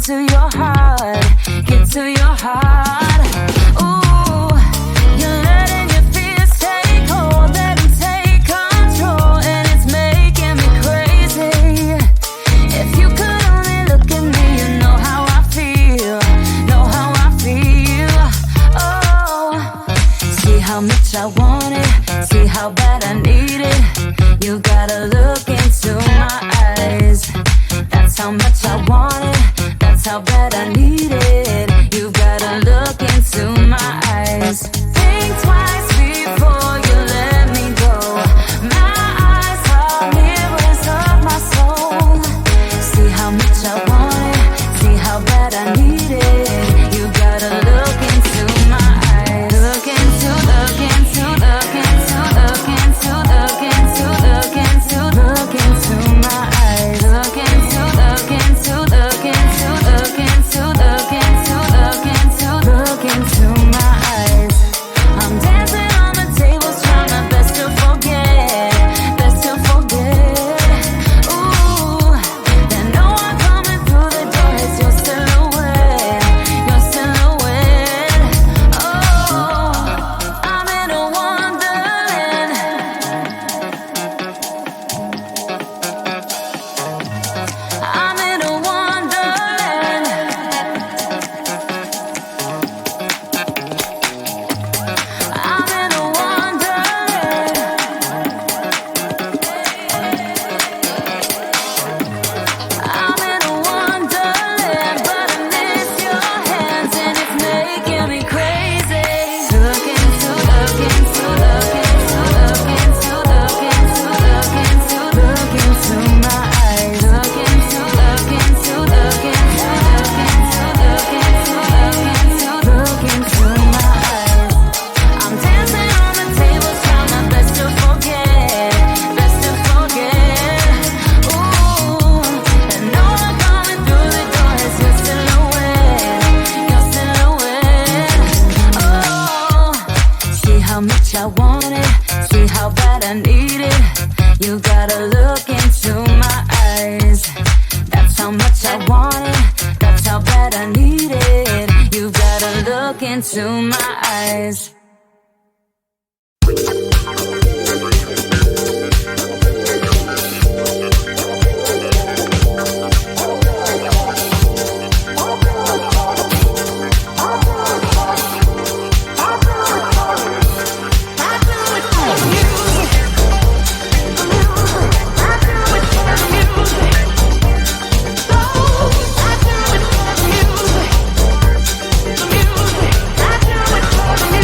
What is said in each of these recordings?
to your heart, get to your heart. Ooh, you're letting your fears take hold, let them take control, and it's making me crazy. If you could only look at me, you know how I feel, know how I feel. Oh, see how much I want it, see how bad I need it. You gotta look into my eyes. That's how much I want it, that's how bad I need it. You gotta look into my eyes. Think twice before you let me go. My eyes are mirrors of my soul. See how much I want it, see how bad I need it. You gotta look into my eyes. Look into, look into, look into, look into, look into, look into, look into my eyes. Look into, look into, look into, look into, look into, look into, look into my eyes. I'm dancing on the tables, trying my best to forget, best to forget. Ooh, then no one coming through the door. It's your silhouette, your silhouette. Oh, I'm in a wonderland. I'm in a wonderland. I'm in a wonderland. I'm in a wonderland, but I miss your hands and it's making me crazy. Look into, look into, look into, look into, look into, look into, look into my eyes. Look into, look into, look into, look into, look into, look into my eyes. I'm dancing on the tables, trying my best to forget, best to forget. Ooh, and no one coming through the door. It's your silhouette, your silhouette. Oh, see how much I want it, see how bad I need it. You gotta look into my eyes. That's how much I want it, that's how bad I need it. You gotta look into my eyes.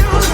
Music.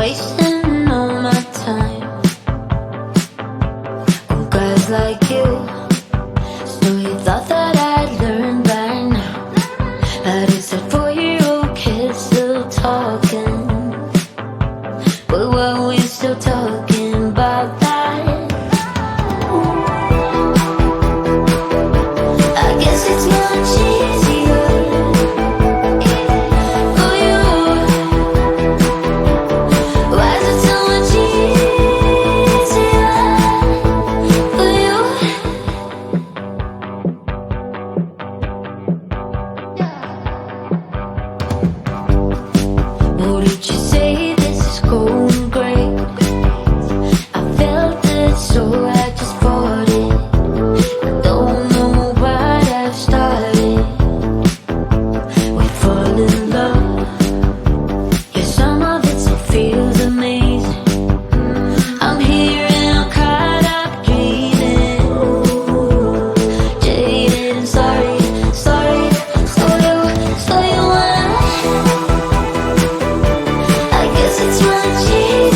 wasting all my time on guys like you. So you thought that I'd learn by now, but it's a 4-year-old kid still talking. But were we still talking about that? I guess it's much easier for you. Why is it so much easier for you? Oh, did you say this is going great? I felt it, so I just bought it. I don't know what I've started. We fall in love. Yeah, some of it still feels amazing. I'm here and I'm caught up dreaming. Jaded and sorry, sorry, so you wanna. I guess it's much easier